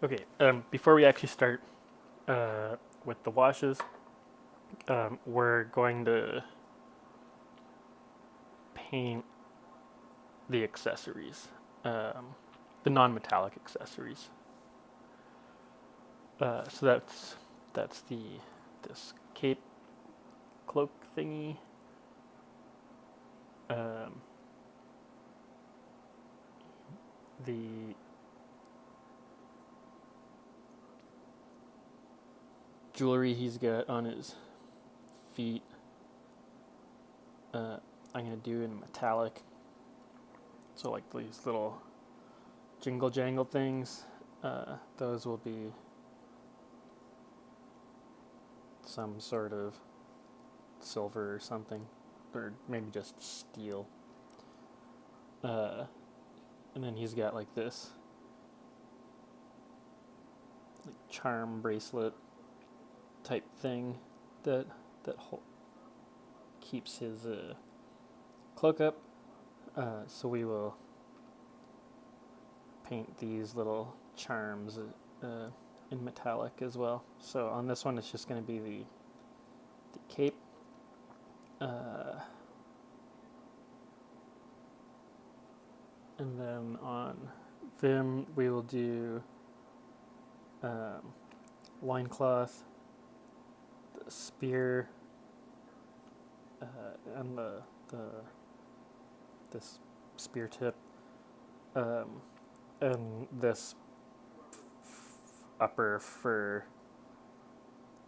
Okay, before we actually start with the washes, we're going to paint the accessories, the non-metallic accessories. So that's this cape cloak thingy. Um, the jewelry he's got on his feet, I'm gonna do in metallic. So like these little jingle jangle things, those will be some sort of silver or something, or maybe just steel. Uh, and then he's got like this like charm bracelet type thing that keeps his cloak up. So we will paint these little charms in metallic as well. So on this one, it's just going to be the cape. And then on Vim, we will do loincloth, the spear, and this spear tip, and this upper fur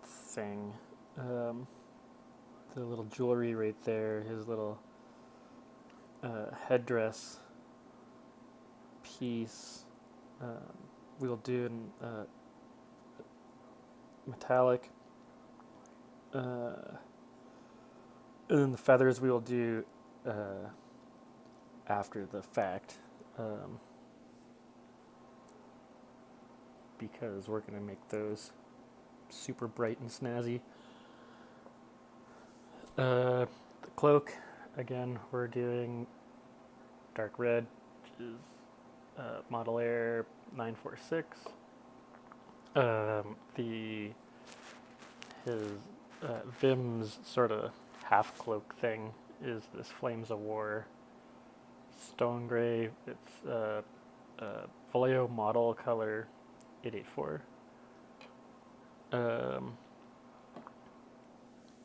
thing. The little jewelry right there, his little headdress piece. We'll do in metallic. And then the feathers we will do after the fact, because we're going to make those super bright and snazzy. The cloak, again, we're doing dark red, which is Model Air 946. His Vim's sort of half cloak thing is this Flames of War stone gray. It's Vallejo model color 884.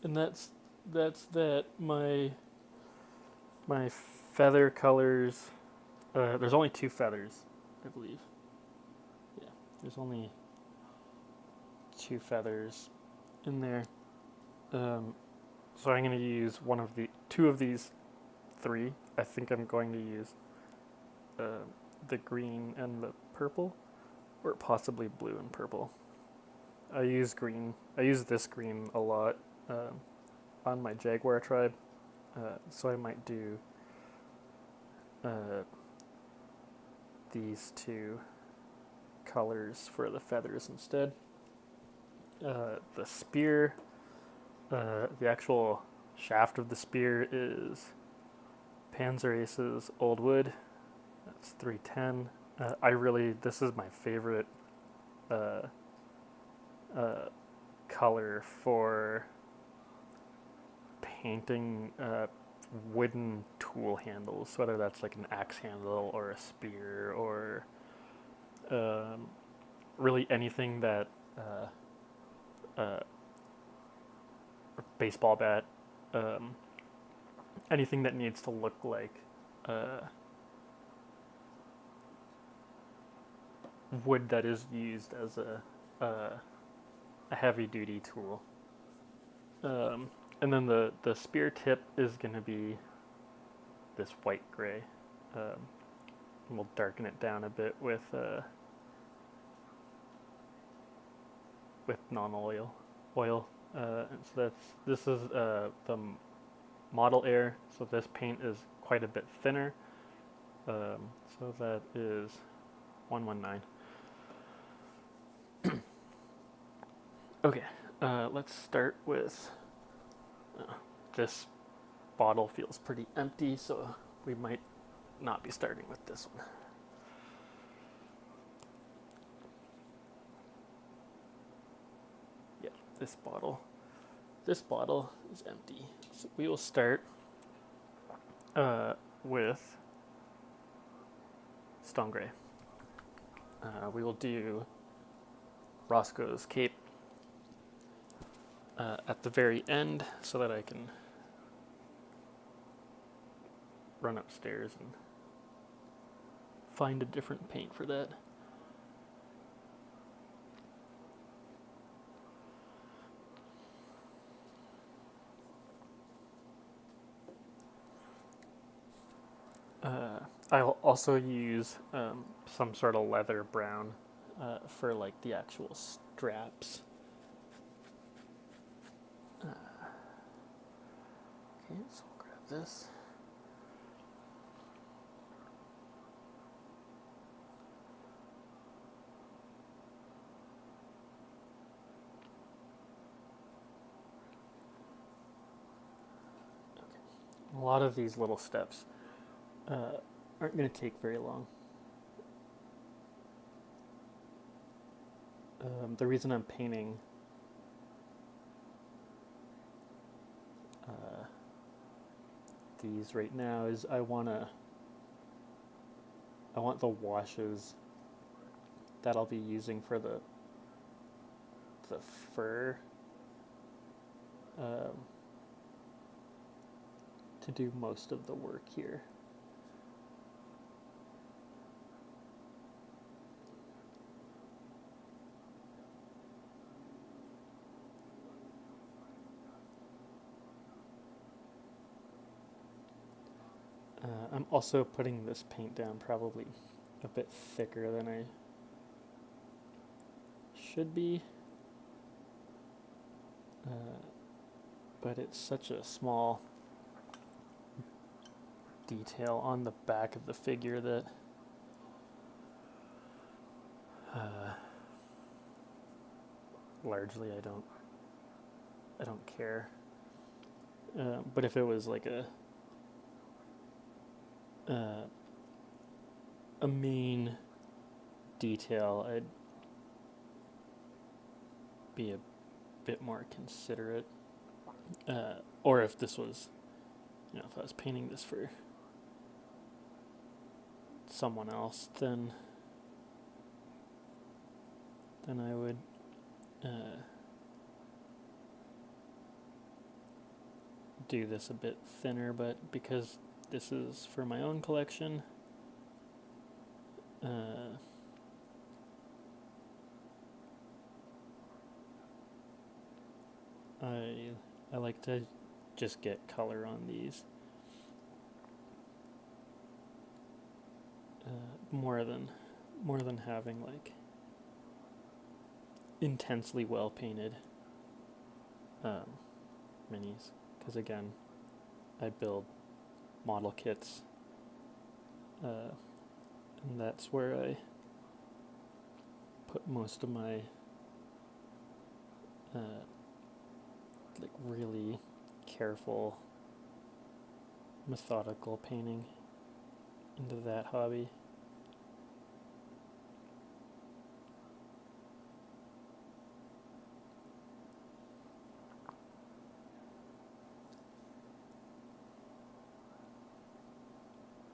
And that's that. My feather colors. There's only 2 feathers, I believe. Yeah, there's only 2 feathers in there. So I'm going to use 2 of these 3. I think I'm going to use the green and the purple, or possibly blue and purple. I use green. I use this green a lot on my Jaguar tribe, so I might do these 2 colors for the feathers instead. The spear, the actual shaft of the spear is Panzer Ace's Old Wood. That's 310. This is my favorite color for painting wooden tool handles, whether that's like an axe handle or a spear or really anything that baseball bat, anything that needs to look like wood that is used as a heavy duty tool. And then the spear tip is going to be this white gray. We'll darken it down a bit with non-oil oil. And so this is the Model Air. So this paint is quite a bit thinner. So that is 119. Okay, let's start with this bottle feels pretty empty, so we might not be starting with this one. this bottle. This bottle is empty. So we will start with Stone Grey. We will do Rosko's Cape at the very end so that I can run upstairs and find a different paint for that. I'll also use some sort of leather brown for like the actual straps. Okay, so I'll grab this. Okay. A lot of these little steps aren't going to take very long. The reason I'm painting these right now is I want the washes that I'll be using for the fur to do most of the work here. I'm also putting this paint down probably a bit thicker than I should be, but it's such a small detail on the back of the figure that largely I don't care. But if it was like a main detail, I'd be a bit more considerate. Or if this was, if I was painting this for someone else, then I would do this a bit thinner, but because this is for my own collection, I like to just get color on these more than having like intensely well painted minis, because again, I build model kits, and that's where I put most of my like really careful, methodical painting into that hobby.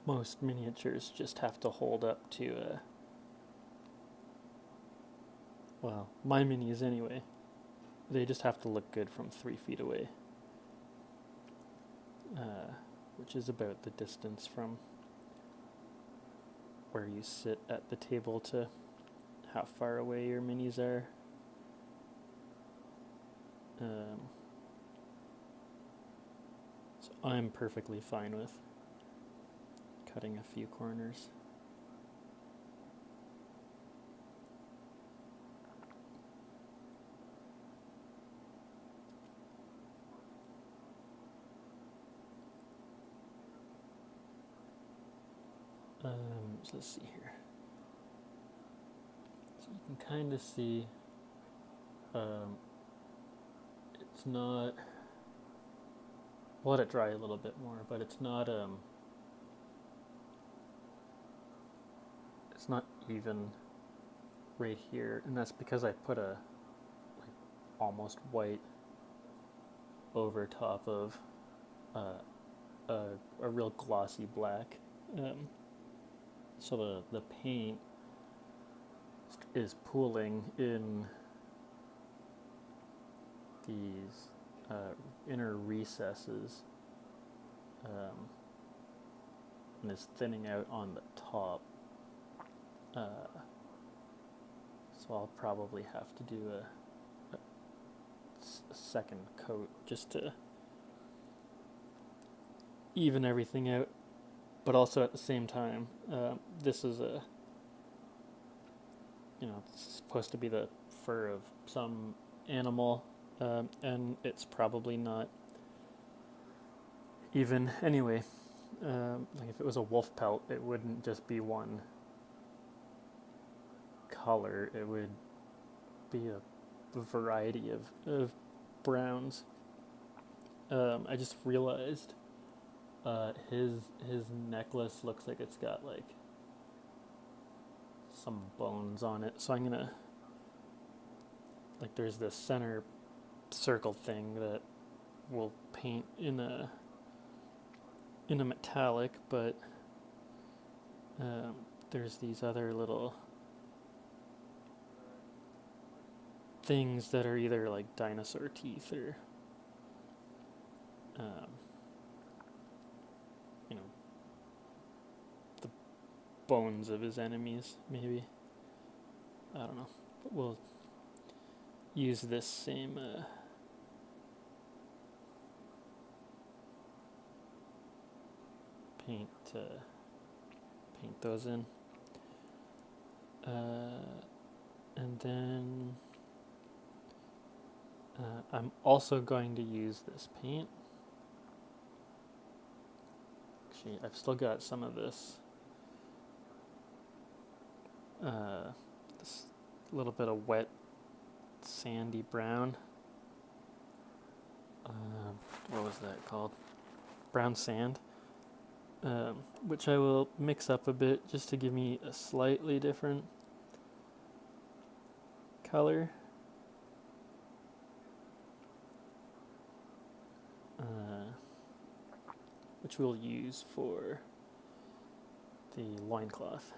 Most miniatures just have to hold up to well, my minis anyway. They just have to look good from 3 feet away, which is about the distance from where you sit at the table to how far away your minis are. So I'm perfectly fine with cutting a few corners. So let's see here. So you can kind of see it's not, I'll let it dry a little bit more, but it's not even right here, and that's because I put almost white over top of a real glossy black. So the paint is pooling in these inner recesses and is thinning out on the top. So I'll probably have to do a second coat just to even everything out, but also at the same time, this is it's supposed to be the fur of some animal, and it's probably not even anyway. Like if it was a wolf pelt, it wouldn't just be one color, it would be a variety of browns. I just realized his necklace looks like it's got like some bones on it, so I'm gonna, like, there's this center circle thing that we'll paint in a metallic, but there's these other little things that are either like dinosaur teeth or the bones of his enemies, maybe. I don't know, but we'll use this same paint to paint those in, and then I'm also going to use this paint. Actually, I've still got some of this this little bit of wet sandy brown. What was that called? Brown sand. Which I will mix up a bit just to give me a slightly different color. Which we'll use for the loincloth.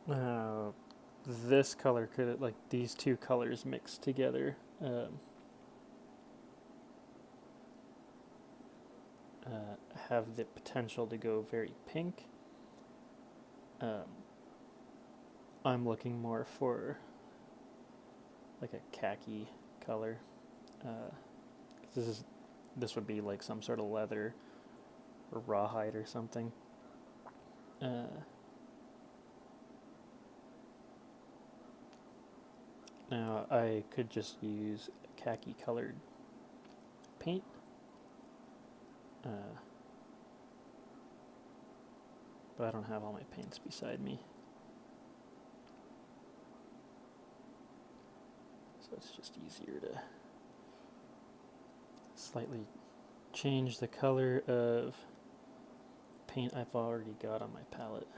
Now, this color could, like, these two colors mixed together, have the potential to go very pink. I'm looking more for like a khaki color. This would be like some sort of leather or rawhide or something. Now I could just use khaki colored paint. But I don't have all my paints beside me. So it's just easier to slightly change the color of paint I've already got on my palette.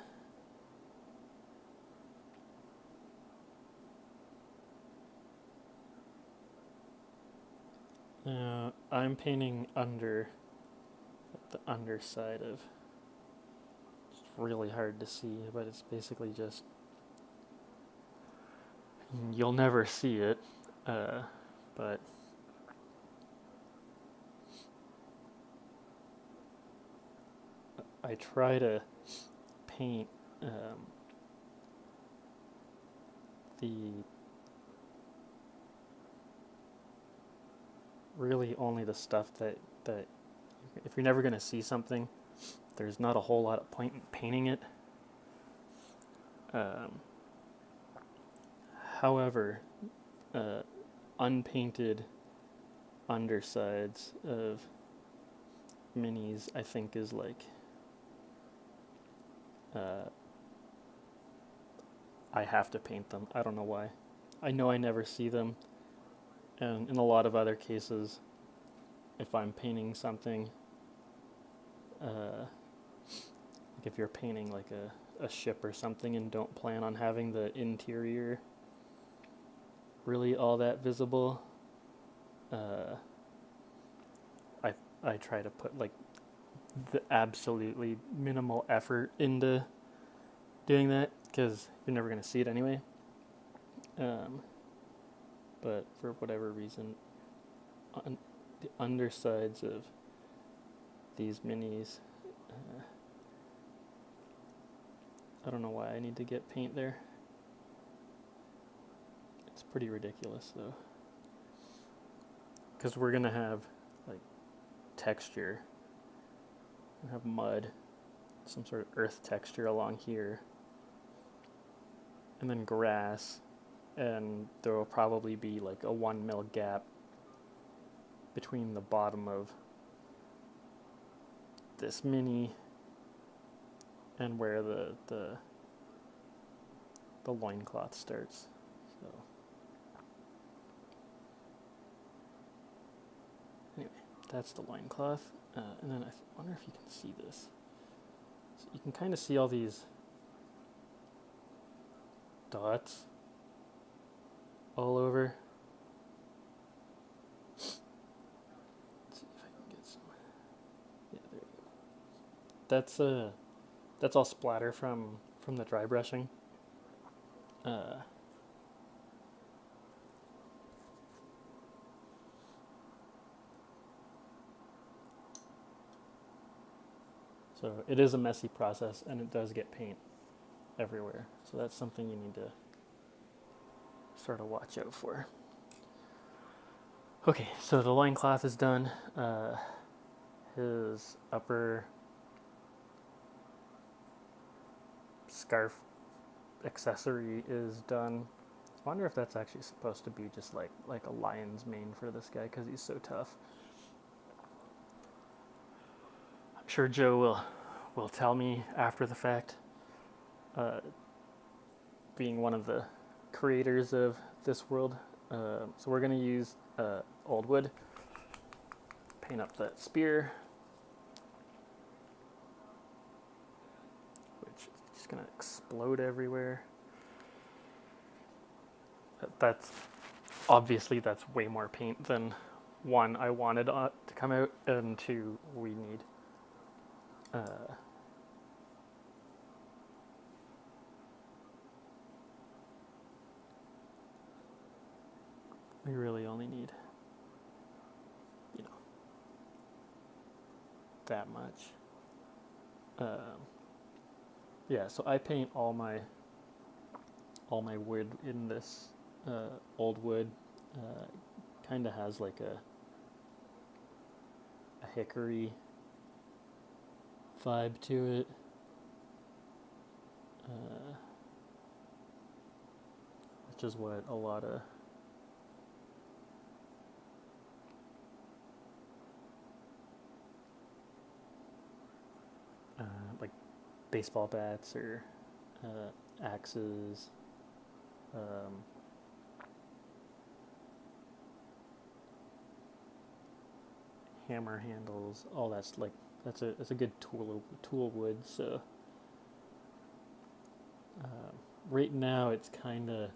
Now I'm painting under the underside of, it's really hard to see, but it's basically just, you'll never see it, but I try to paint the really only the stuff that if you're never going to see something, there's not a whole lot of point in painting it. However, unpainted undersides of minis, I think, is like, I have to paint them. I don't know why. I know I never see them, and in a lot of other cases, if I'm painting something, Like if you're painting like a ship or something and don't plan on having the interior really all that visible, I try to put like the absolutely minimal effort into doing that because you're never going to see it anyway. But for whatever reason, on the undersides of these minis, I don't know why I need to get paint there. It's pretty ridiculous though, because we're gonna have like texture, we have mud, some sort of earth texture along here, and then grass, and there will probably be like a 1 mil gap between the bottom of this mini and where the loincloth starts. So anyway, that's the loincloth. And then I wonder if you can see this. So you can kind of see all these dots all over. Let's see if I can get some. Yeah, there you go. That's all splatter from the dry brushing. So it is a messy process, and it does get paint everywhere. So that's something you need to sort of watch out for. Okay, so the loincloth is done. His upper scarf accessory is done. I wonder if that's actually supposed to be just like a lion's mane for this guy because he's so tough. I'm sure Joe will tell me after the fact, being one of the creators of this world. So we're going to use old wood, paint up that spear, which is just going to explode everywhere. That's obviously that's way more paint than one I wanted to come out, and two we need. We really only need, that much. Yeah, so I paint all my wood in this old wood. Kind of has like a hickory vibe to it. Which is what a lot of like baseball bats or axes, hammer handles, all that's like that's a good tool wood. So right now it's kind of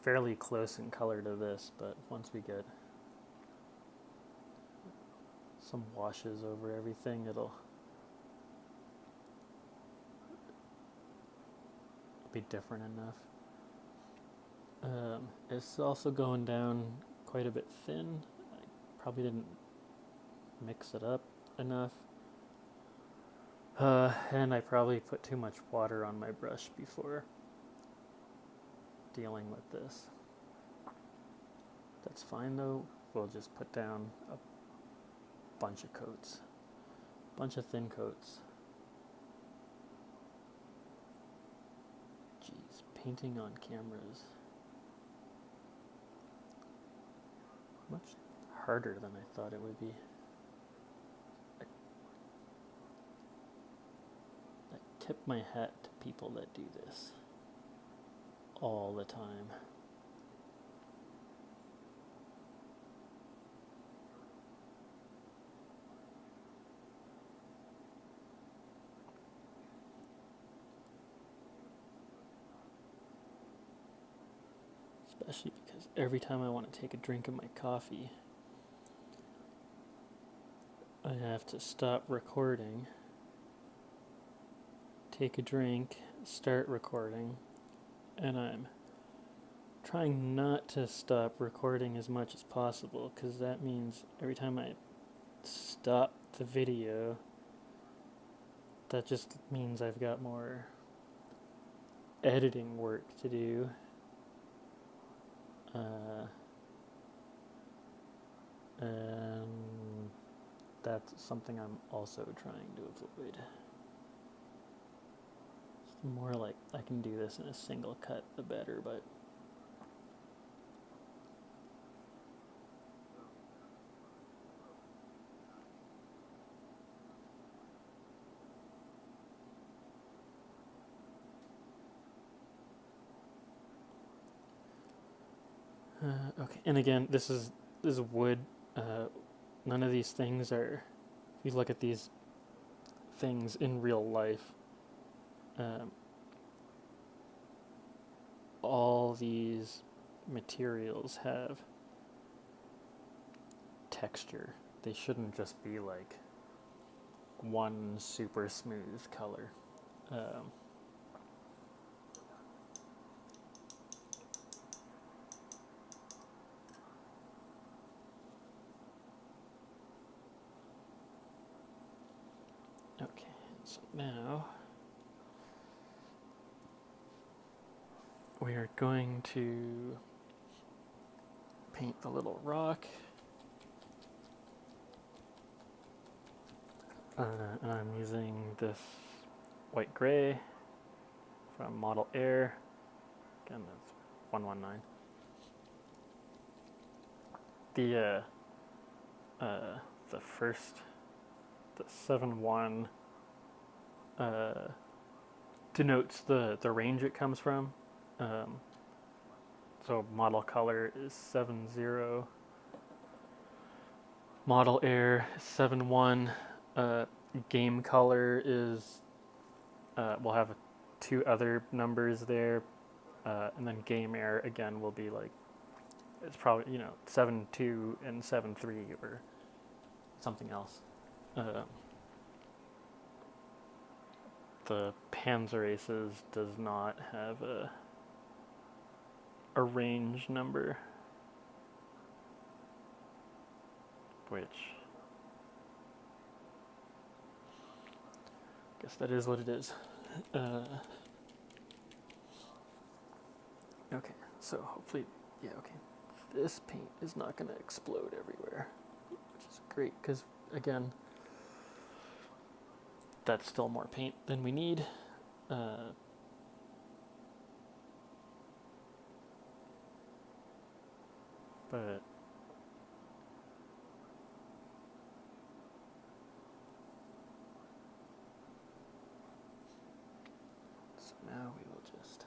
fairly close in color to this, but once we get some washes over everything, it'll be different enough. It's also going down quite a bit thin. I probably didn't mix it up enough. And I probably put too much water on my brush before dealing with this. That's fine though. We'll just put down a bunch of coats. Bunch of thin coats. Jeez, painting on cameras. Much harder than I thought it would be. I tip my hat to people that do this all the time. especially because every time I want to take a drink of my coffee, I have to stop recording, take a drink, start recording, and I'm trying not to stop recording as much as possible, because that means every time I stop the video, that just means I've got more editing work to do. And that's something I'm also trying to avoid. It's more like I can do this in a single cut, the better, but okay. And again, this is wood. None of these things are. If you look at these things in real life, all these materials have texture. They shouldn't just be like one super smooth color. Okay, so now we are going to paint the little rock. And I'm using this white gray from Model Air. Again, that's 119. The 7-1 denotes the range it comes from. So model color is 7-0. Model Air 7-1. Game color is we'll have 2 other numbers there, and then game air again will be like, it's probably 7-2 and 7-3 or something else. The Panzer Aces does not have a range number, which I guess that is what it is. Okay, so hopefully, okay. This paint is not going to explode everywhere, which is great, because again, that's still more paint than we need. But so now we will just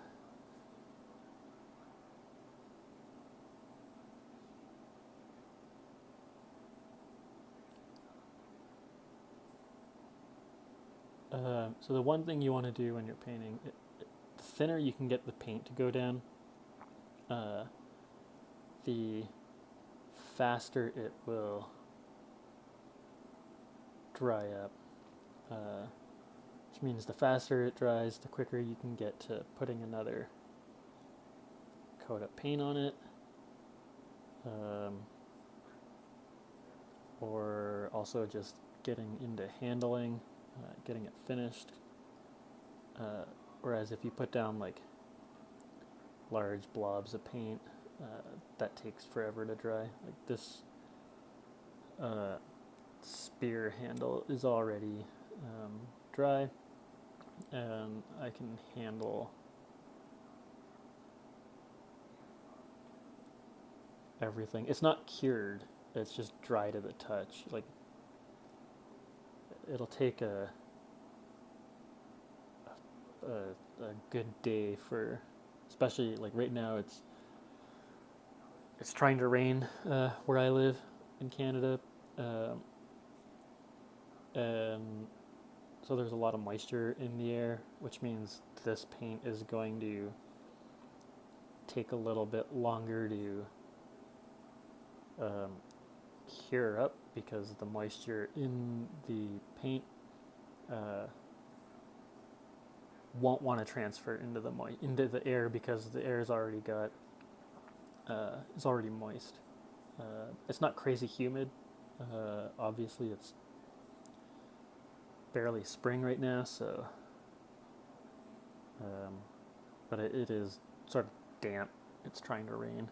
so the one thing you want to do when you're painting, the thinner you can get the paint to go down, the faster it will dry up, which means the faster it dries, the quicker you can get to putting another coat of paint on it, or also just getting into handling, getting it finished. Whereas if you put down like large blobs of paint, that takes forever to dry. Like this spear handle is already dry, and I can handle everything. It's not cured, it's just dry to the touch. Like, it'll take a good day for, especially like right now it's trying to rain where I live in Canada, and so there's a lot of moisture in the air, which means this paint is going to take a little bit longer to cure up because the moisture in the paint won't want to transfer into the air because the air is already is already moist. It's not crazy humid. Obviously, it's barely spring right now, so but it is sort of damp. It's trying to rain,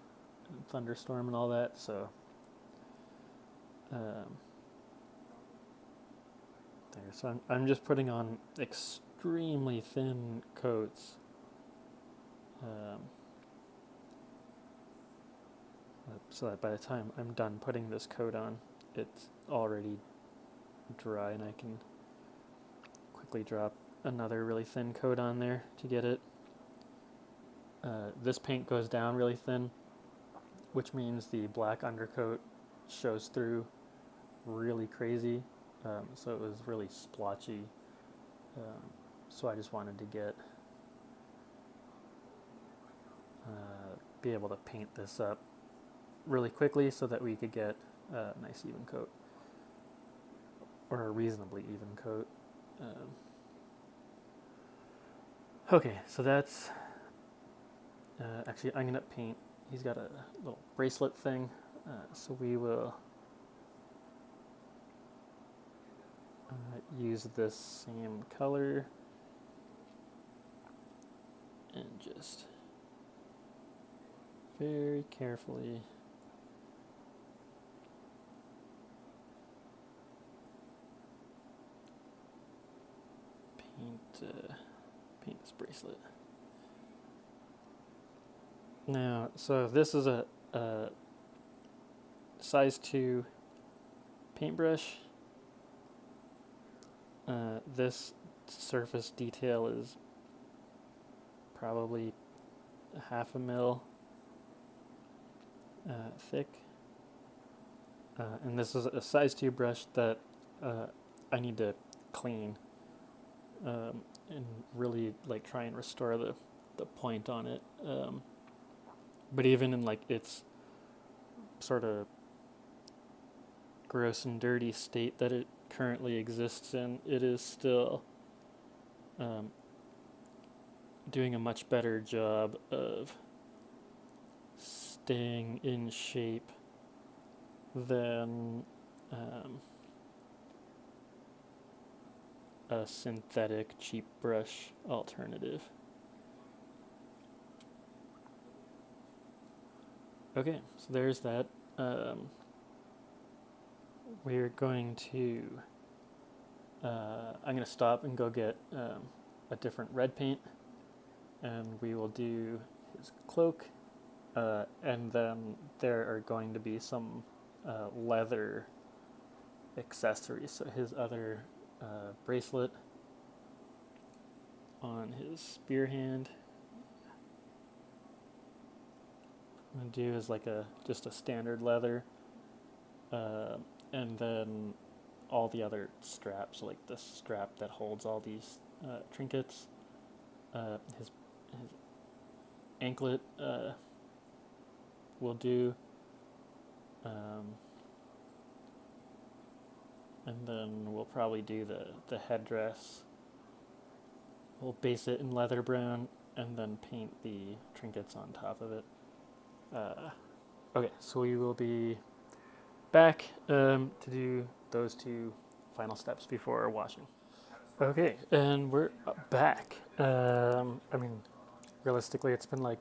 and thunderstorm, and all that. So there. So I'm just putting on extremely thin coats. So that by the time I'm done putting this coat on, it's already dry, and I can quickly drop another really thin coat on there to get it. This paint goes down really thin, which means the black undercoat shows through really crazy. So it was really splotchy. So I just wanted to be able to paint this up really quickly so that we could get a nice even coat, or a reasonably even coat. Okay, so that's actually I'm gonna paint. He's got a little bracelet thing, so we will use this same color and just very carefully paint this bracelet. Now, so this is a size 2 paintbrush. This surface detail is probably 1/2 mil thick. And this is a size 2 brush that I need to clean and really like try and restore the point on it. But even in like its sort of gross and dirty state that it currently exists in, it is still doing a much better job of staying in shape than a synthetic cheap brush alternative. Okay, so there's that. We're going to I'm going to stop and go get a different red paint, and we will do his cloak, and then there are going to be some leather accessories. So his other bracelet on his spear hand. I'm going to do is like just a standard leather, and then all the other straps, like the strap that holds all these trinkets, his anklet will do, and then we'll probably do the headdress. We'll base it in leather brown and then paint the trinkets on top of it. Okay, so we will be back to do those 2 final steps before washing. Okay, and we're back. I mean, realistically, it's been like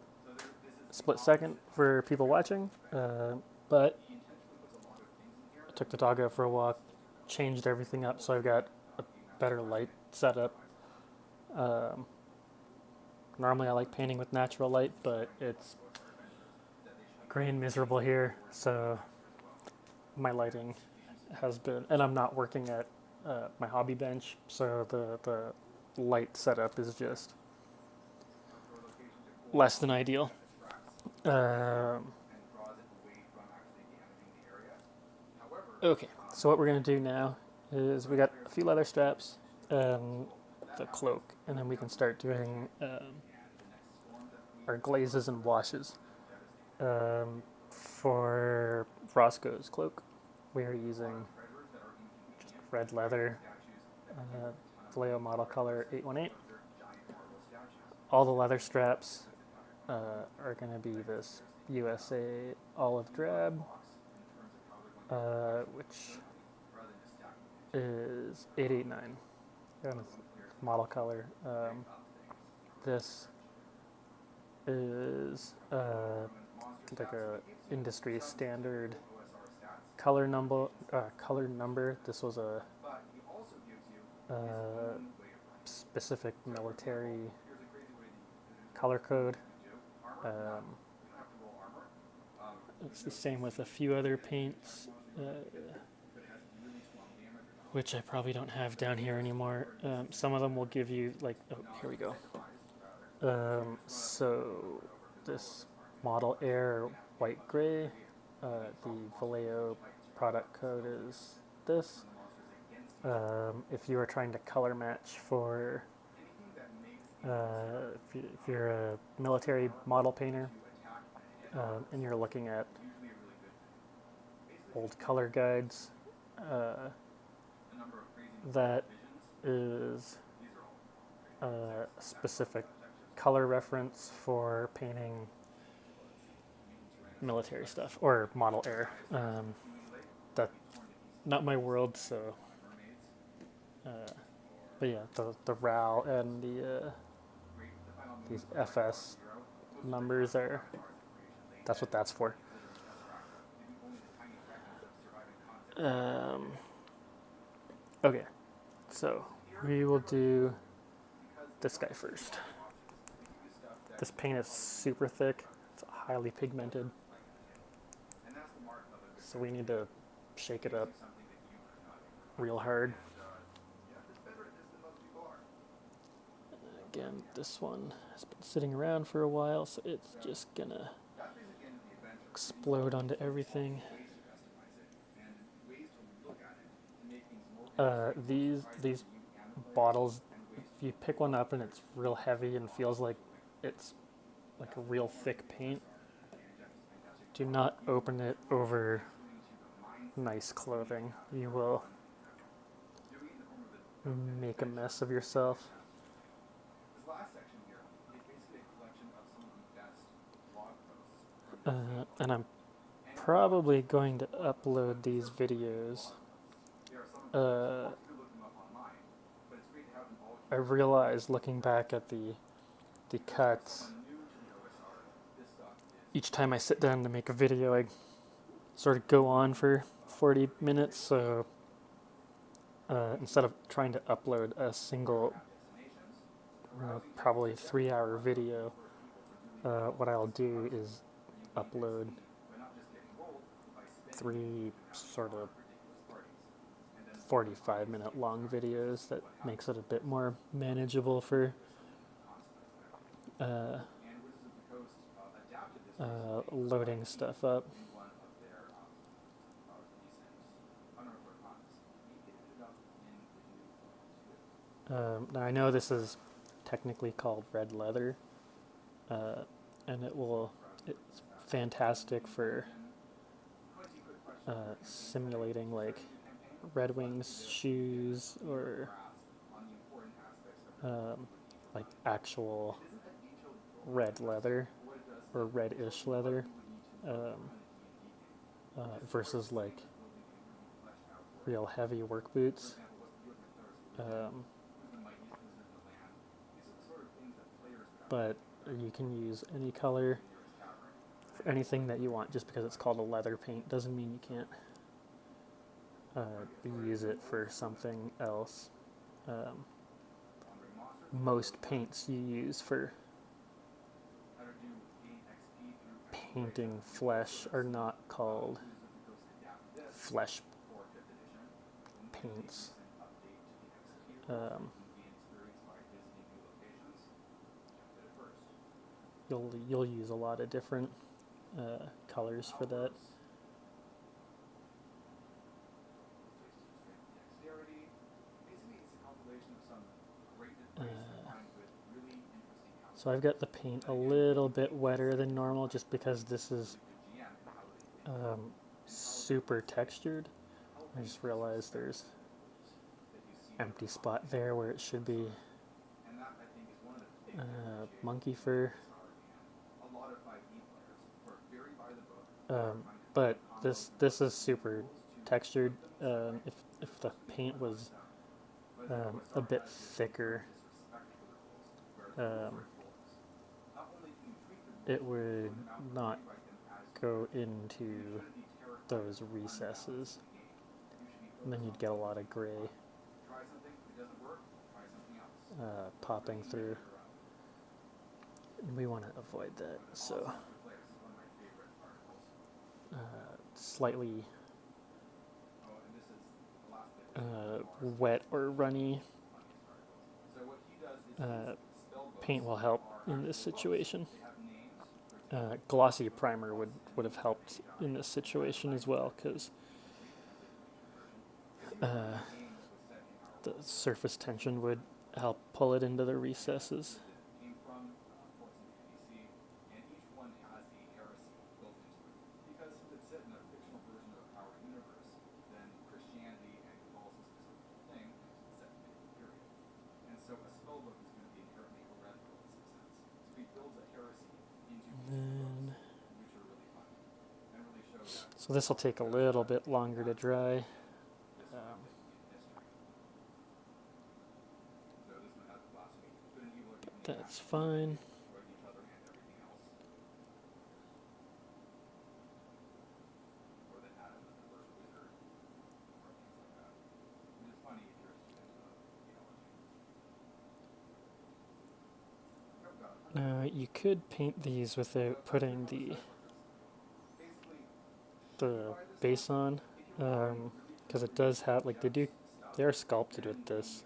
a split second for people watching, but I took the dog out for a walk, changed everything up, so I've got a better light setup. Normally I like painting with natural light, but it's gray and miserable here, so my lighting has been, and I'm not working at my hobby bench, so the light setup is just less than ideal. Okay, so what we're going to do now is we got a few leather straps and the cloak, and then we can start doing are glazes and washes. For Rosko's cloak, we are using just red leather, Vallejo model color 818. All the leather straps are going to be this USA olive drab, which is 889. Model color. This is like a industry standard color number. This was a specific military color code. It's the same with a few other paints, which I probably don't have down here anymore. Some of them will give you like, oh, here we go. So this Model Air white gray, the Vallejo product code is this. If you are trying to color match for, if you're a military model painter, and you're looking at old color guides, that is a specific color reference for painting military stuff or Model Air. That's not my world, so. But yeah, the RAL and these FS numbers are. That's what that's for. Okay, so we will do this guy first. This paint is super thick. It's highly pigmented. So we need to shake it up real hard. Again, this one has been sitting around for a while, so it's just gonna explode onto everything. These bottles, if you pick one up and it's real heavy and feels like it's like a real thick paint, do not open it over nice clothing. You will make a mess of yourself. And I'm probably going to upload these videos. I realized looking back at the cuts, each time I sit down to make a video, I sort of go on for 40 minutes. So instead of trying to upload a single, probably 3-hour video, what I'll do is upload 3 sort of 45-minute long videos. That makes it a bit more manageable for loading stuff up. Now I know this is technically called red leather, and it's fantastic for simulating like Red Wings shoes or like actual red leather or red-ish leather, versus like real heavy work boots. But you can use any color for anything that you want. Just because it's called a leather paint doesn't mean you can't use it for something else. Most paints you use for painting flesh are not called flesh paints. You'll use a lot of different colors for that. So I've got the paint a little bit wetter than normal just because this is super textured. I just realized there's empty spot there where it should be monkey fur. But this is super textured. If the paint was a bit thicker, it would not go into those recesses, and then you'd get a lot of gray popping through. And we want to avoid that, so slightly wet or runny paint will help in this situation. Glossy primer would have helped in this situation as well, because the surface tension would help pull it into the recesses. So this will take a little bit longer to dry. But that's fine. Now you could paint these without putting the base on, because it does have, like, they are sculpted with this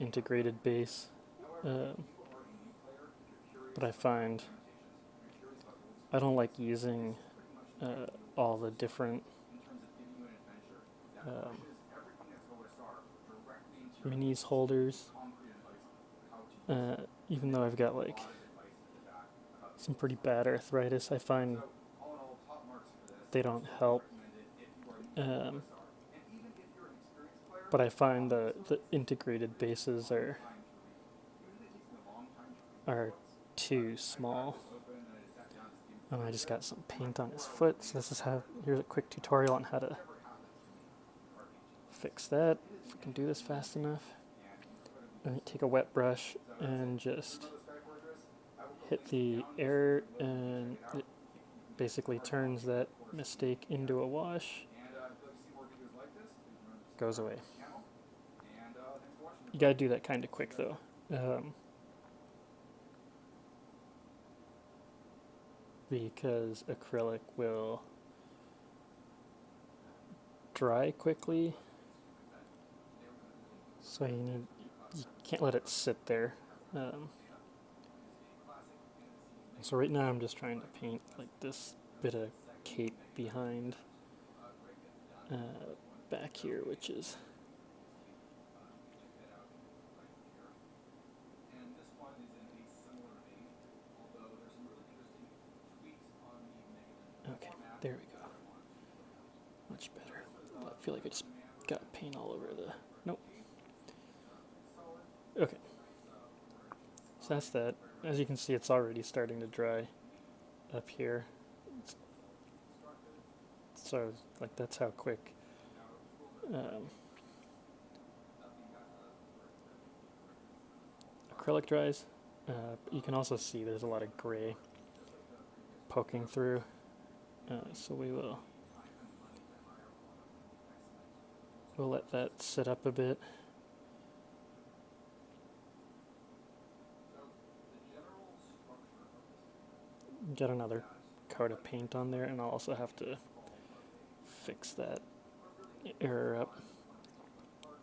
integrated base, but I find I don't like using all the different minis holders, even though I've got like some pretty bad arthritis. I find they don't help, but I find the integrated bases are too small. And I just got some paint on his foot, so here's a quick tutorial on how to fix that, if we can do this fast enough. And take a wet brush and just hit the air, and it basically turns that mistake into a wash. Goes away. You gotta do that kind of quick though. Because acrylic will dry quickly, so you can't let it sit there. So right now I'm just trying to paint like this bit of cape behind back here, which is okay. There we go. Much better. I feel like I just got paint all over the. Nope. Okay. So that's that. As you can see, it's already starting to dry up here. So, like, that's how quick. Acrylic dries. But you can also see there's a lot of gray poking through. So we'll let that sit up a bit. Get another coat of paint on there, and I'll also have to fix that error up,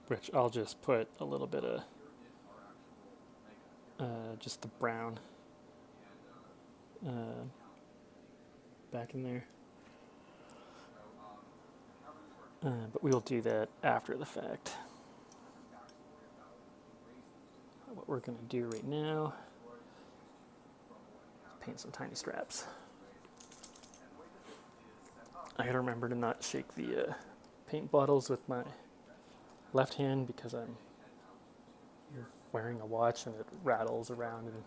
which I'll just put a little bit of just the brown back in there. But we'll do that after the fact. We'll what we're going to do right now is paint some tiny straps. I gotta remember to not shake the paint bottles with my left hand because I'm wearing a watch and it rattles around. And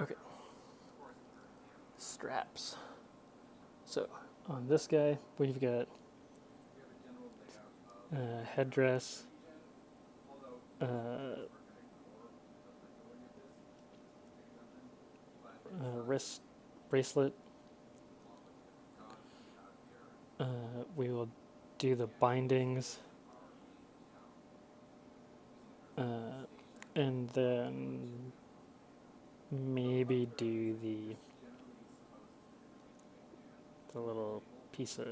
okay, straps. So on this guy, we've got headdress, wrist bracelet. We will do the bindings, and then maybe do the little piece of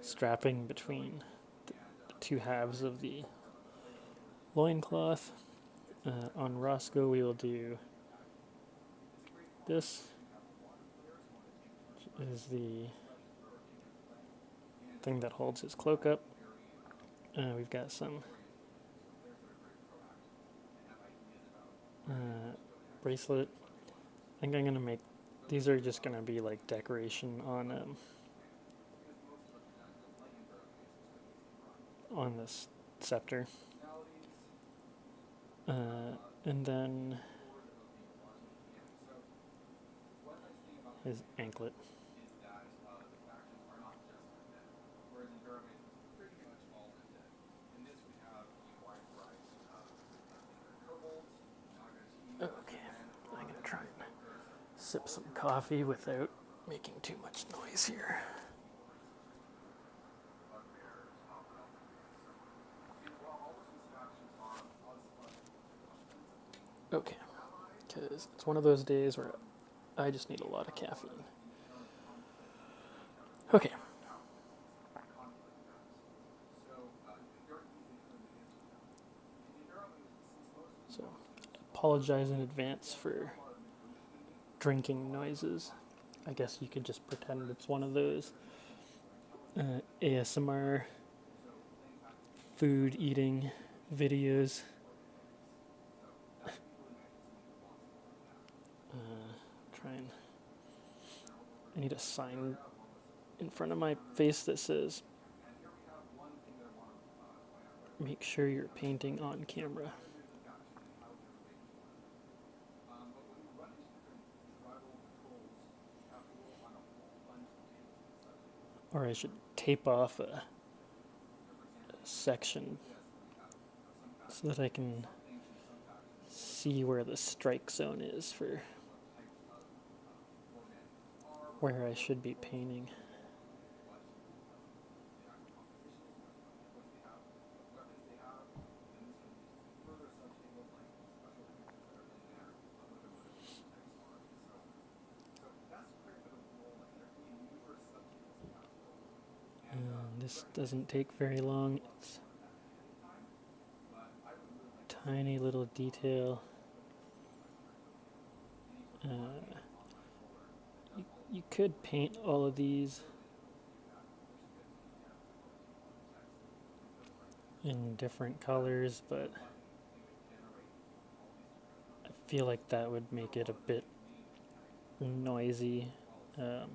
strapping between the two halves of the loincloth. On Rosko, we will do this, which is the thing that holds his cloak up. We've got some bracelet. I think I'm gonna make these are just gonna be like decoration on this scepter, and then his anklet. Okay, I'm gonna try and sip some coffee without making too much noise here. Okay, because it's one of those days where I just need a lot of caffeine. Okay. So, apologize in advance for drinking noises. I guess you could just pretend it's one of those ASMR food eating videos. I need a sign in front of my face that says, "Make sure you're painting on camera." Or I should tape off a section so that I can see where the strike zone is for where I should be painting. This doesn't take very long. It's tiny little detail. You could paint all of these in different colors, but I feel like that would make it a bit noisy. Oops,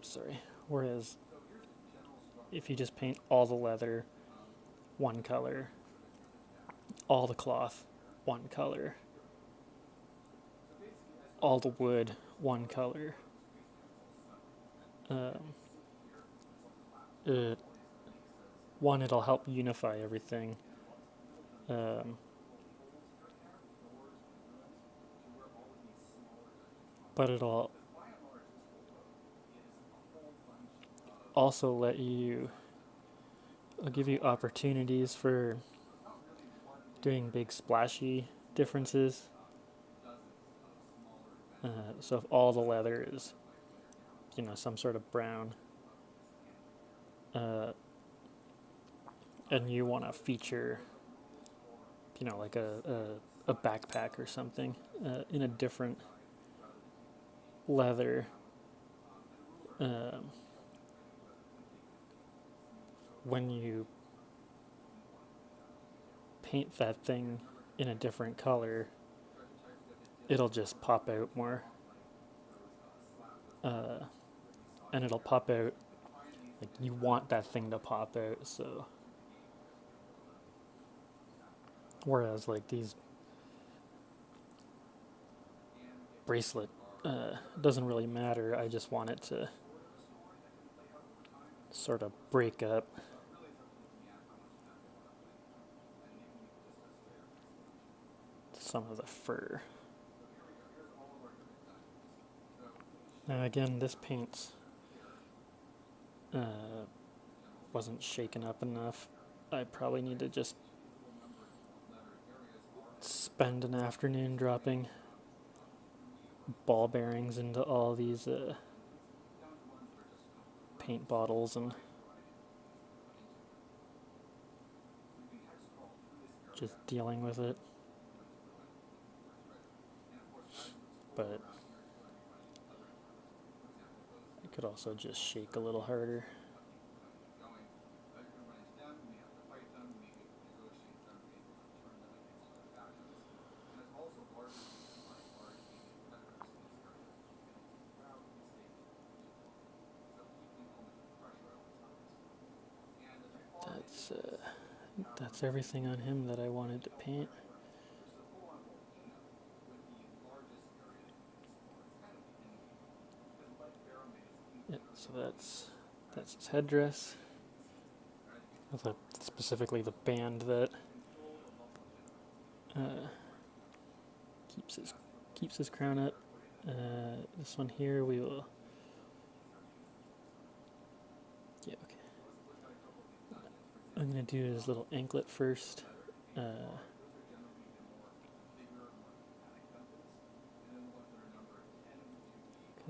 sorry. Whereas if you just paint all the leather one color, all the cloth one color, all the wood one color, it'll help unify everything. But it'll also it'll give you opportunities for doing big splashy differences. So if all the leather is, some sort of brown, and you want to feature, like a a backpack or something in a different leather. When you paint that thing in a different color, it'll just pop out more. And it'll pop out like you want that thing to pop out, so whereas like these bracelet doesn't really matter. I just want it to sort of break up. Some of the fur. Now again, this paint wasn't shaken up enough. I probably need to just spend an afternoon dropping ball bearings into all these paint bottles and just dealing with it. But I could also just shake a little harder. That's everything on him that I wanted to paint. Yeah, so that's his headdress. Specifically the band that keeps his crown up. This one here we will. Yeah, okay. I'm gonna do his little anklet first. Because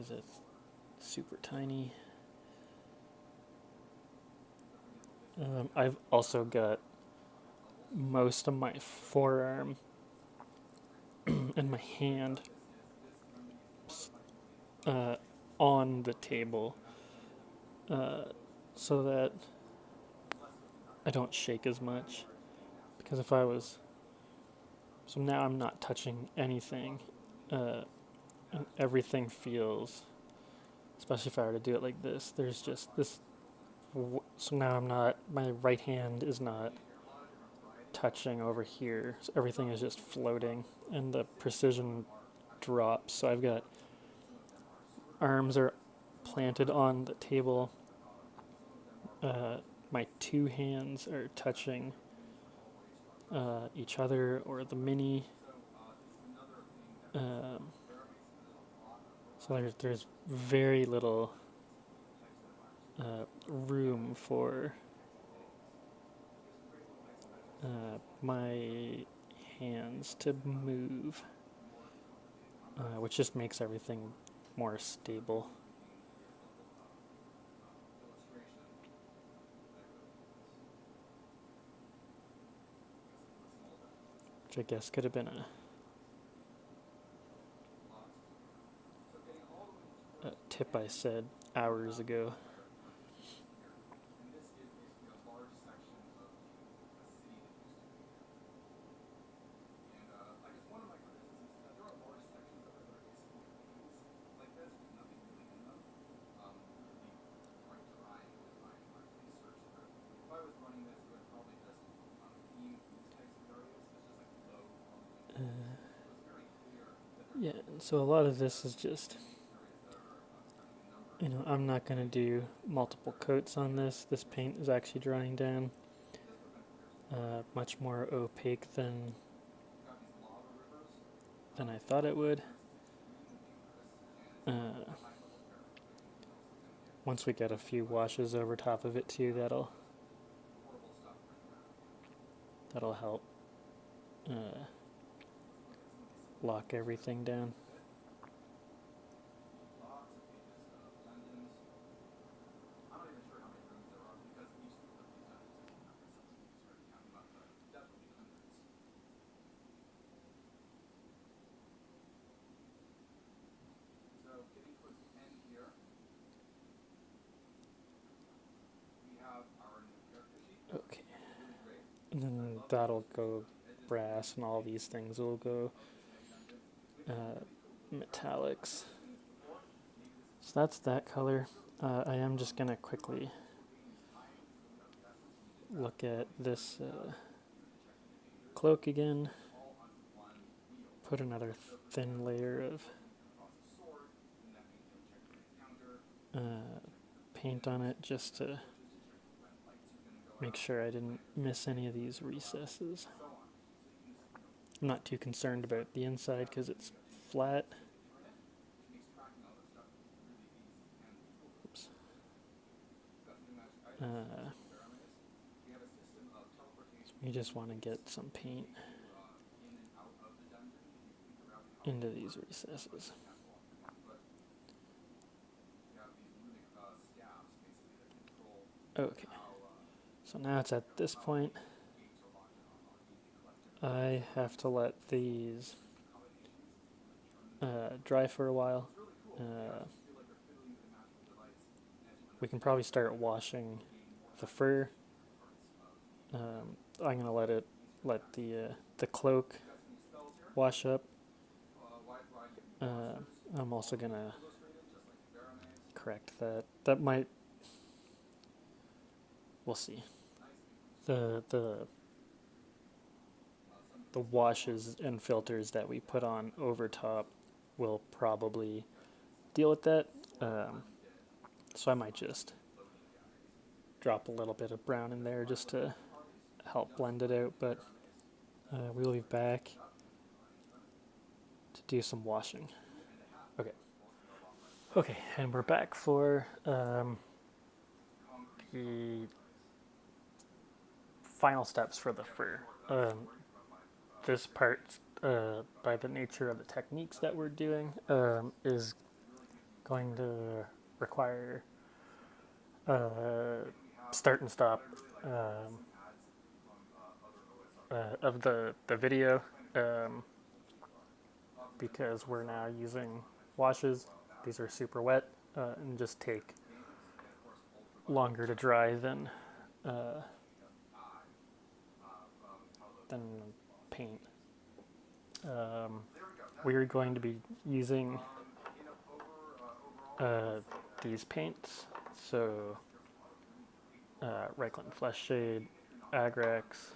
it's super tiny. I've also got most of my forearm and my hand on the table so that I don't shake as much. Because if I was... So now I'm not touching anything. And everything feels... Especially if I were to do it like this, there's just this... So now I'm not... My right hand is not touching over here. So everything is just floating. And the precision drops. So I've got... Arms are planted on the table. My two hands are touching each other or the mini. So there's very little room for my hands to move, which just makes everything more stable. Which I guess could have been a tip I said hours ago. Yeah, and so a lot of this is just, I'm not going to do multiple coats on this. This paint is actually drying down much more opaque than I thought it would. Once we get a few washes over top of it too, that'll help lock everything down. And then that'll go brass, and all these things will go metallics. So that's that color. I am just going to quickly look at this cloak again. Put another thin layer of paint on it just to make sure I didn't miss any of these recesses. I'm not too concerned about the inside because it's flat. Oops. So we just want to get some paint into these recesses. Okay, so now it's at this point. I have to let these dry for a while. We can probably start washing the fur. I'm gonna let the cloak wash up. I'm also gonna correct that. That might. We'll see. The washes and filters that we put on over top will probably deal with that. So I might just drop a little bit of brown in there just to help blend it out, but we'll be back to do some washing. Okay, and we're back for the final steps for the fur. This part, by the nature of the techniques that we're doing, is going to require start and stop of the video, because we're now using washes. These are super wet and just take longer to dry than paint. We're going to be using these paints, so Reichland Flesh Shade, Agrax,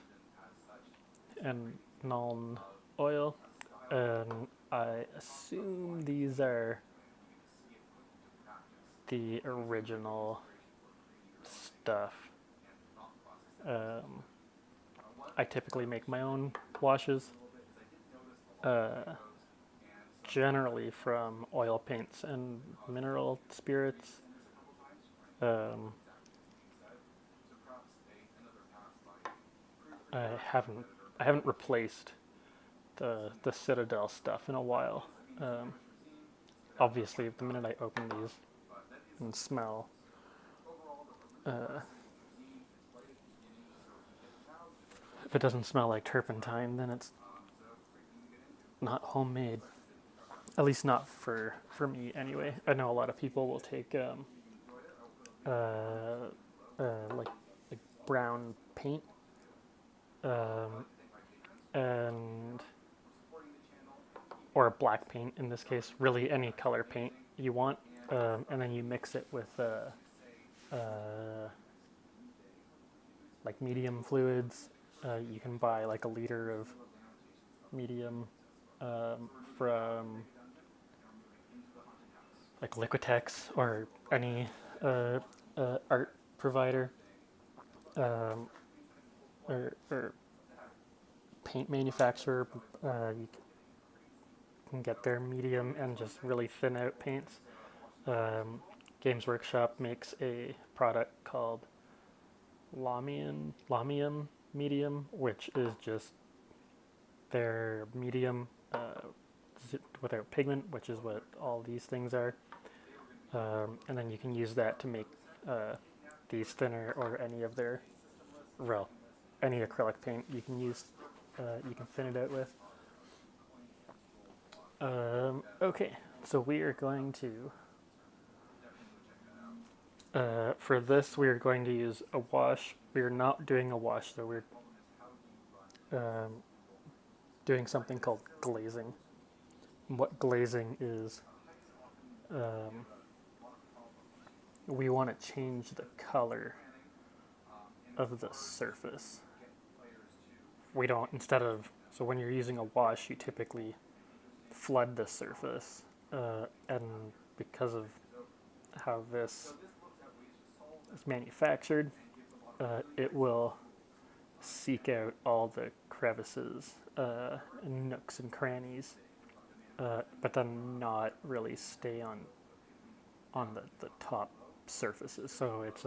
and Nuln Oil, and I assume these are the original stuff. I typically make my own washes, generally from oil paints and mineral spirits. I haven't replaced the Citadel stuff in a while. Obviously, the minute I open these and smell if it doesn't smell like turpentine, then it's not homemade. At least not for me, anyway. I know a lot of people will take like brown paint and or black paint in this case. Really, any color paint you want, and then you mix it with like medium fluids. You can buy like a liter of medium from like Liquitex or any art provider or paint manufacturer. You can get their medium and just really thin out paints. Games Workshop makes a product called Lamium Medium, which is just their medium without pigment, which is what all these things are. And then you can use that to make these thinner, or any of their, well, any acrylic paint you can use, you can thin it out with. Okay, so we are going to, for this we are going to use a wash. We are not doing a wash, so um, doing something called glazing. And what glazing is, um, we want to change the color of the surface. We don't, instead of, so when you're using a wash, you typically flood the surface, and because of how this is manufactured, it will seek out all the crevices, and nooks and crannies, but then not really stay on the top surfaces. So it's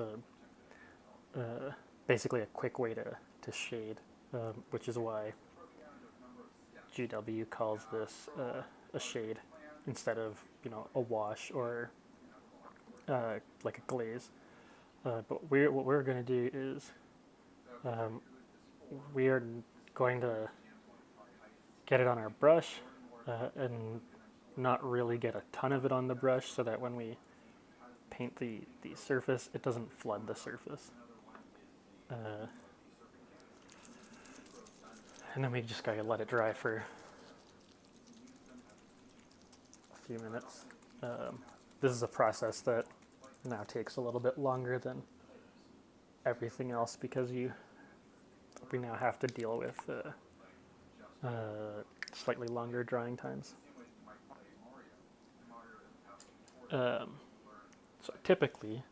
basically a quick way to shade, which is why GW calls this a shade instead of a wash or like a glaze. But what we're going to do is we are going to get it on our brush, and not really get a ton of it on the brush so that when we paint the surface, it doesn't flood the surface. And then we just gotta let it dry for a few minutes. This is a process that now takes a little bit longer than everything else because we now have to deal with slightly longer drying times. So typically,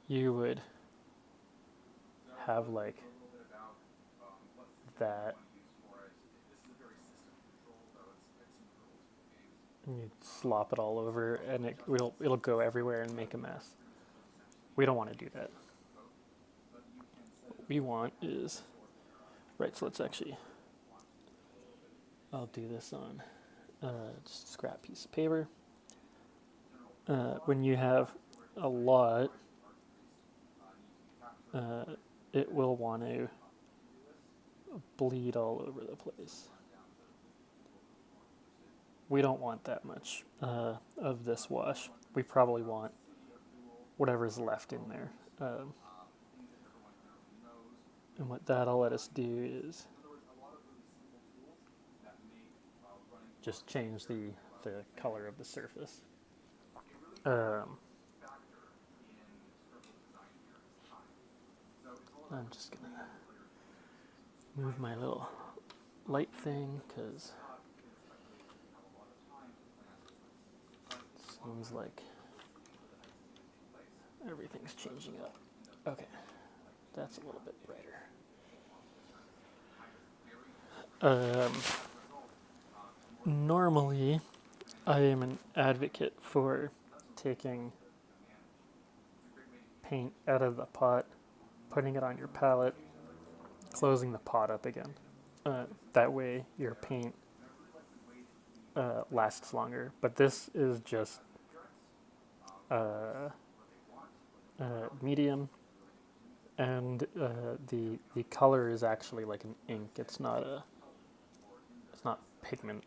you would have like that, and you slop it all over, and it'll go everywhere and make a mess. We don't want to do that. What we want is, right, so let's actually, I'll do this on just a scrap piece of paper. When you have a lot, it will want to bleed all over the place. We don't want that much of this wash. We probably want whatever's left in there. And what that'll let us do is just change the color of the surface. I'm just going to move my little light thing because it seems like everything's changing up. Okay, that's a little bit brighter. Normally, I am an advocate for taking paint out of the pot, putting it on your palette, closing the pot up again. That way your paint lasts longer. But this is just medium, and the color is actually like an ink. It's not pigment.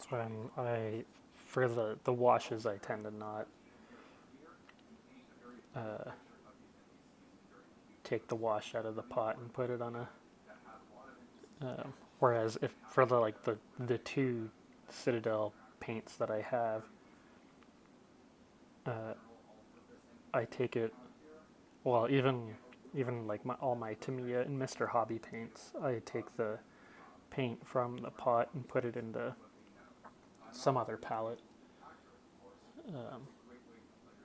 So for the washes, I tend to not take the wash out of the pot and put it on a. Whereas if for the two Citadel paints that I have, I take it. Well, even like all my Tamiya and Mr. Hobby paints, I take the paint from the pot and put it into some other palette.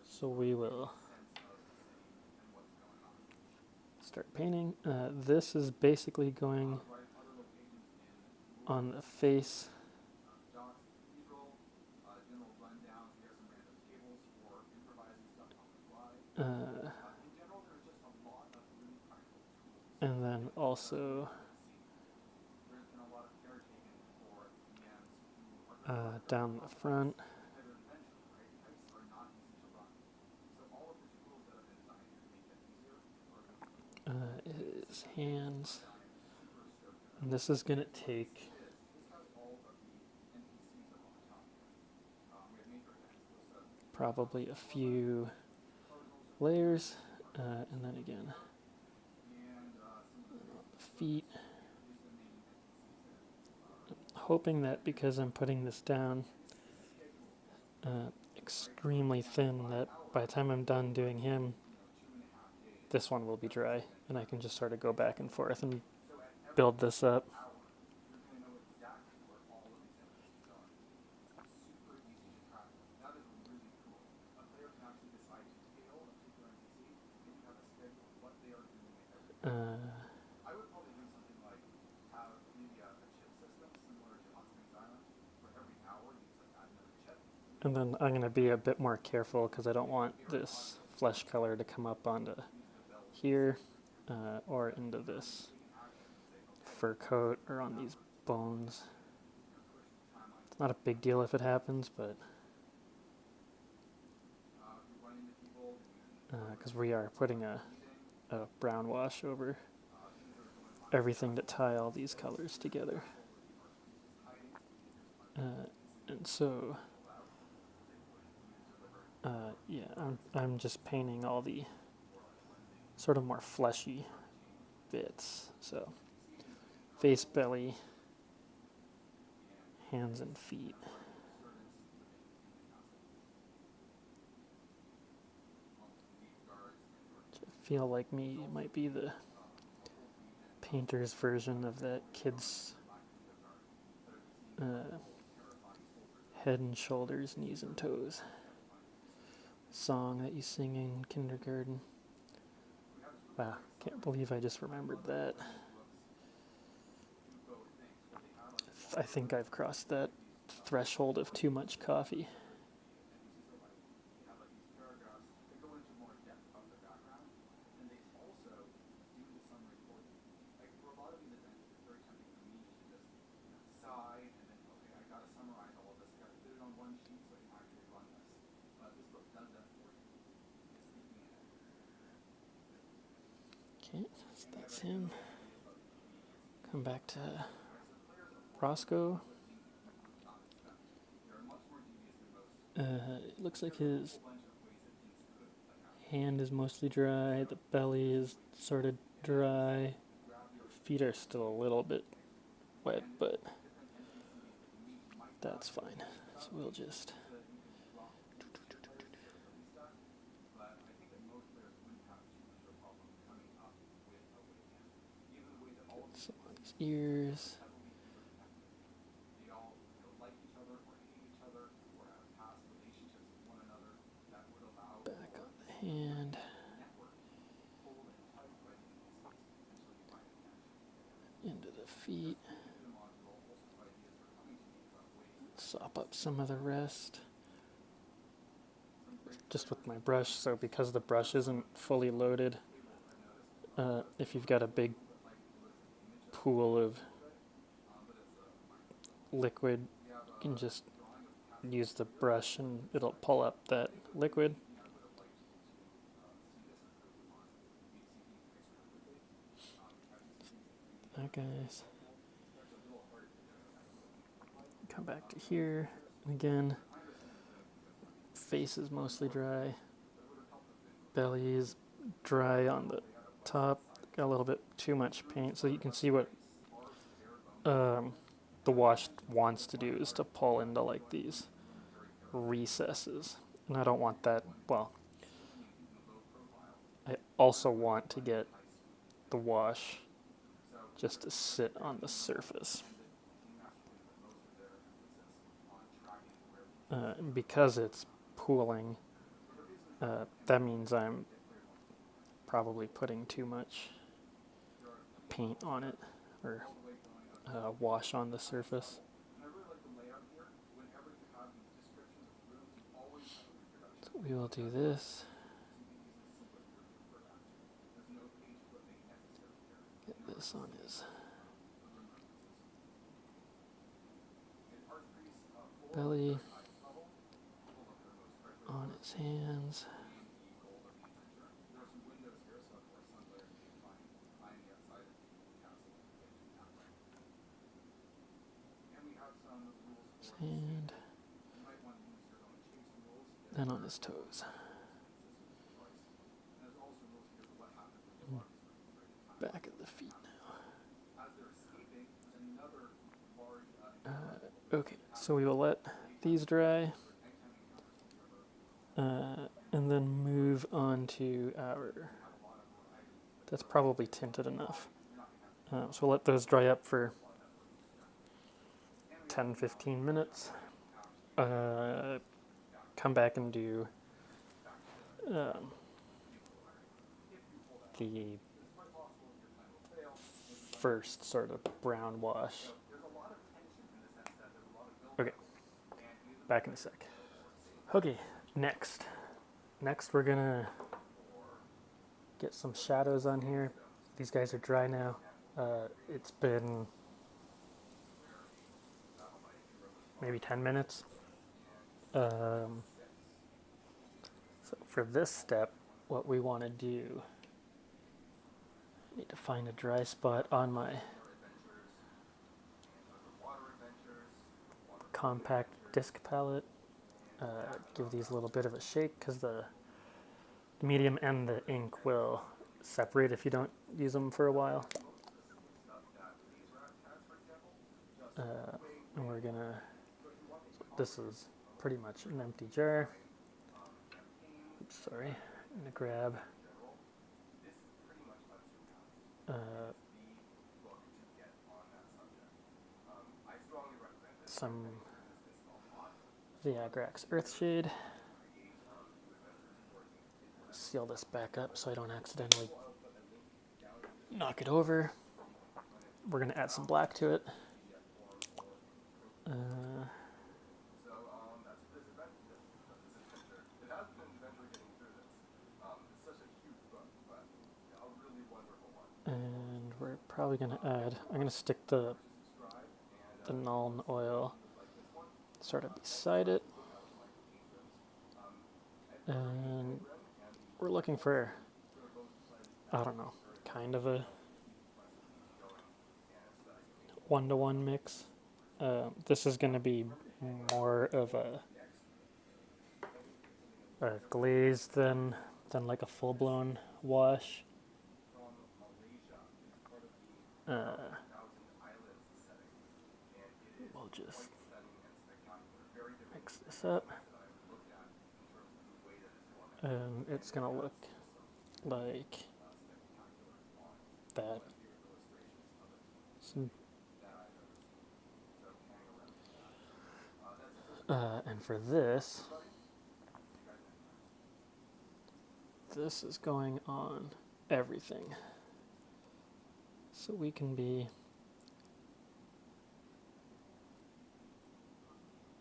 So we will start painting. This is basically going on the face. And then also down the front. His hands. And this is going to take probably a few layers, and then again, feet. Hoping that because I'm putting this down extremely thin, that by the time I'm done doing him, this one will be dry, and I can just sort of go back and forth and build this up. And then I'm going to be a bit more careful because I don't want this flesh color to come up onto here or into this fur coat or on these bones. It's not a big deal if it happens, but because we are putting a brown wash over everything to tie all these colors together. And so yeah, I'm just painting all the sort of more fleshy bits. So face, belly, hands and feet. I feel like might be the painter's version of that kid's head and shoulders, knees and toes song that you sing in kindergarten. Wow, can't believe I just remembered that. I think I've crossed that threshold of too much coffee. Okay, so that's him. Come back to Rosko. It looks like his hand is mostly dry, the belly is sort of dry, feet are still a little bit wet, but that's fine. So we'll just get some on his ears. Back on the hand. Into the feet. Sop up some of the rest. Just with my brush, so because the brush isn't fully loaded, if you've got a big pool of liquid, you can just use the brush and it'll pull up that liquid. That guy's. Come back to here. And again, face is mostly dry. Belly is dry on the top. Got a little bit too much paint, so you can see what the wash wants to do is to pull into like these recesses. And I don't want that. Well, I also want to get the wash just to sit on the surface. Because it's pooling, that means I'm probably putting too much paint on it, or wash on the surface. So we will do this. Get this on his belly, on his hands. His hand. Then on his toes. back of the feet now. Okay, so we will let these dry, and then move on to our, that's probably tinted enough. So we'll let those dry up for 10-15 minutes. Come back and do the first sort of brown wash. Okay, back in a sec. Okay, next we're gonna get some shadows on here. These guys are dry now. It's been maybe 10 minutes. So for this step, what we want to do, I need to find a dry spot on my compact disc palette. Give these a little bit of a shake because the medium and the ink will separate if you don't use them for a while. And we're gonna, this is pretty much an empty jar. Oops, sorry, I'm gonna grab some Viagrax Earthshade. Seal this back up so I don't accidentally knock it over. We're gonna add some black to it. And we're probably gonna add, I'm gonna stick the Nuln oil sort of beside it. And we're looking for, I don't know, kind of a 1-to-1 mix. This is going to be more of a glaze than like a full-blown wash. We'll just mix this up. It's going to look like that. And for this is going on everything. So we can be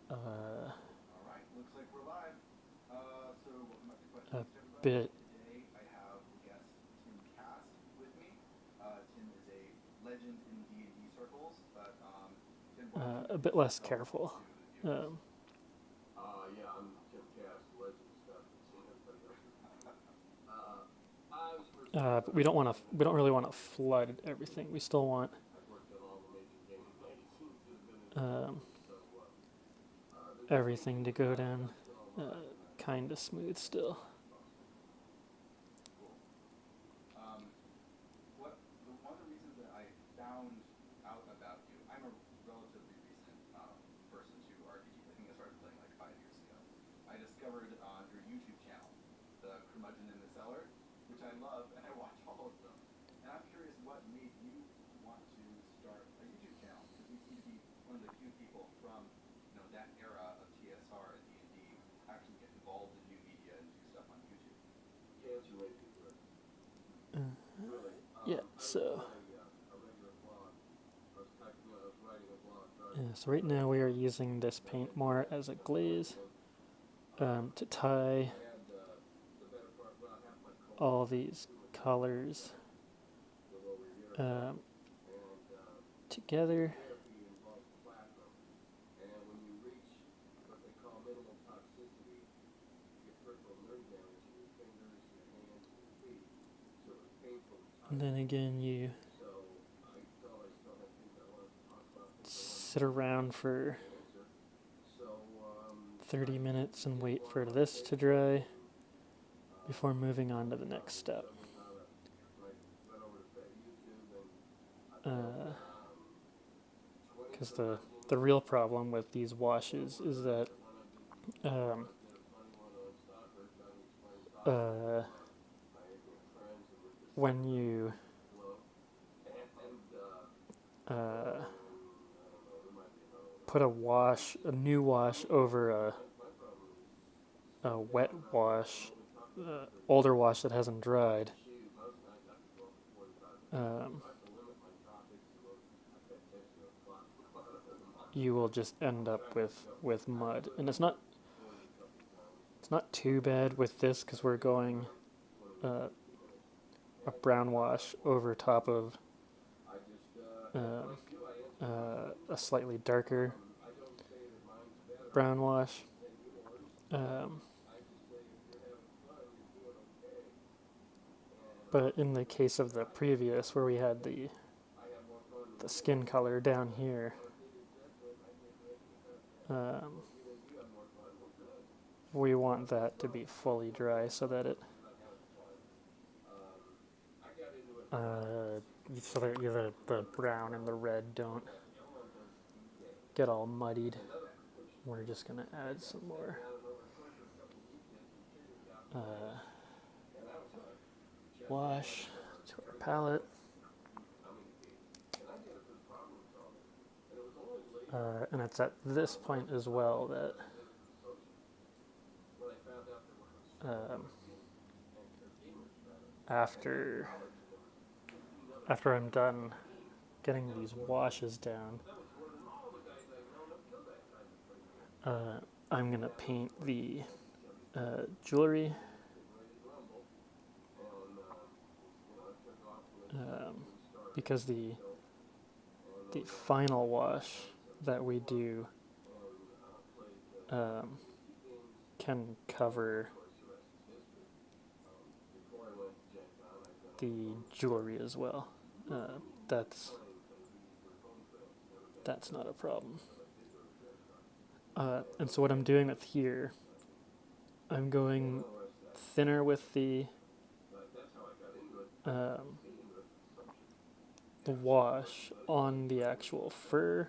a bit a bit less careful. But we don't really want to flood everything. We still want everything to go down kind of smooth still. So right now we are using this paint more as a glaze to tie all these colors together. And then again you sit around for 30 minutes and wait for this to dry before moving on to the next step. Because the real problem with these washes is that um, uh, when you uh, put a new wash over a wet wash, older wash that hasn't dried, um, you will just end up with mud. And it's not too bad with this because we're going uh, a brown wash over top of a slightly darker brown wash. Um, but in the case of the previous, where we had the skin color down here, we want that to be fully dry so that it so that either the brown and the red don't get all muddied. We're just gonna add some more wash to our palette. And it's at this point as well that after I'm done getting these washes down, I'm gonna paint the jewelry, because the final wash that we do can cover the jewelry as well. That's not a problem. And so what I'm doing with here, I'm going thinner with the wash on the actual fur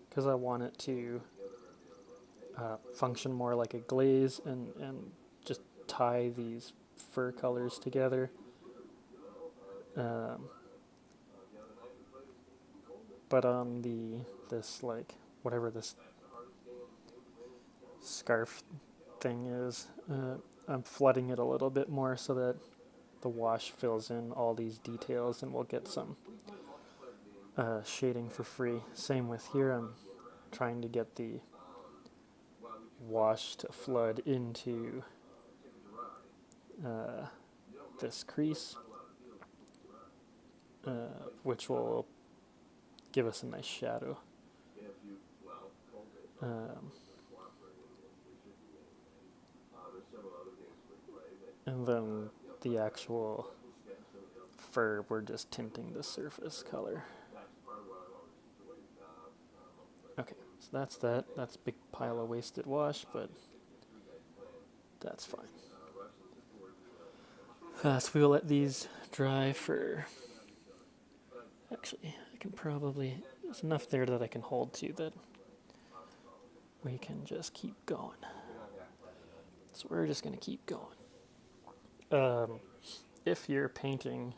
because I want it to function more like a glaze and just tie these fur colors together. But on this like whatever this scarf thing is, I'm flooding it a little bit more so that the wash fills in all these details and we'll get some shading for free. Same with here, I'm trying to get the wash to flood into this crease, which will give us a nice shadow. And then the actual fur, we're just tinting the surface color. Okay, so that's that. That's a big pile of wasted wash, but that's fine. So we will let these dry for... Actually, I can probably... There's enough there that I can hold to that we can just keep going. So we're just going to keep going. If you're painting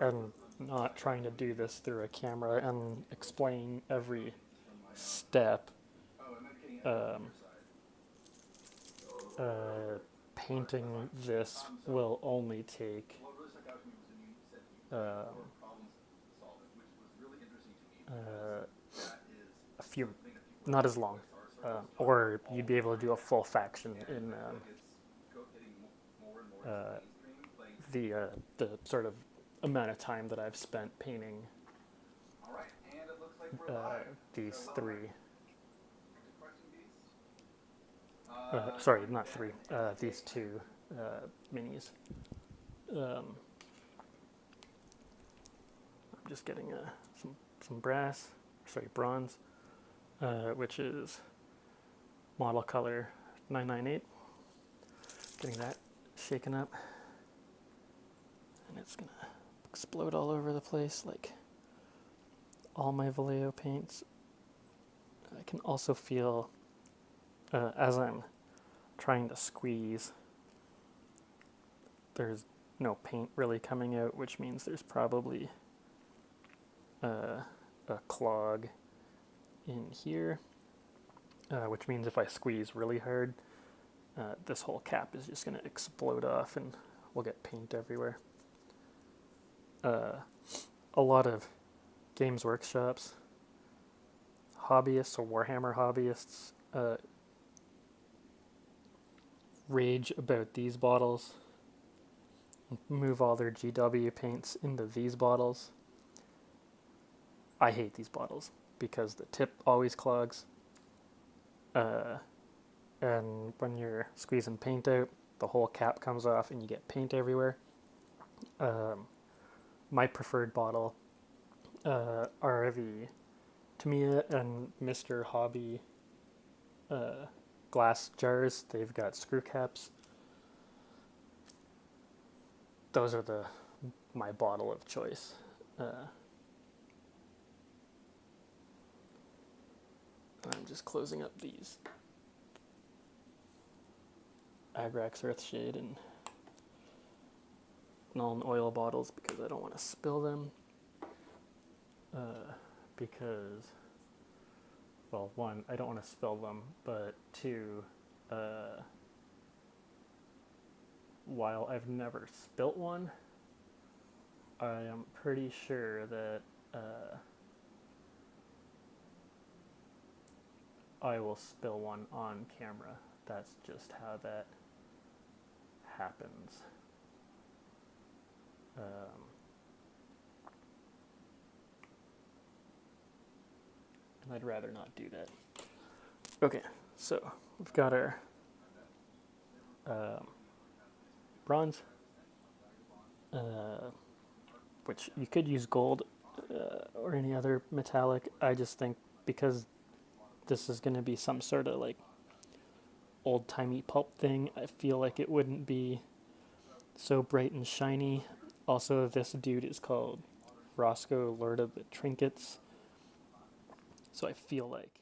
and not trying to do this through a camera and explain every step, painting this will only take a few, not as long, or you'd be able to do a full faction in the sort of amount of time that I've spent painting these three. Sorry, not three. These two minis. I'm just getting some bronze, which is model color 998. Getting that shaken up, and it's gonna explode all over the place like all my Vallejo paints. I can also feel, as I'm trying to squeeze, there's no paint really coming out, which means there's probably a clog in here, which means if I squeeze really hard, this whole cap is just going to explode off and we'll get paint everywhere. A lot of Games Workshops hobbyists or Warhammer hobbyists rage about these bottles, move all their GW paints into these bottles. I hate these bottles because the tip always clogs, and when you're squeezing paint out, the whole cap comes off and you get paint everywhere. My preferred bottle are the Tamiya and Mr. Hobby glass jars. They've got screw caps. Those are my bottle of choice. I'm just closing up these Agrax Earthshade and Nuln oil bottles because I don't want to spill them. Because, well, one, I don't want to spill them, but two, while I've never spilt one, I am pretty sure that I will spill one on camera. That's just how that happens. And I'd rather not do that. Okay, so we've got our bronze, which you could use gold or any other metallic. I just think because this is going to be some sort of like old-timey pulp thing, I feel like it wouldn't be so bright and shiny. Also, this dude is called Rosko, Lord of the Trinkets. So I feel like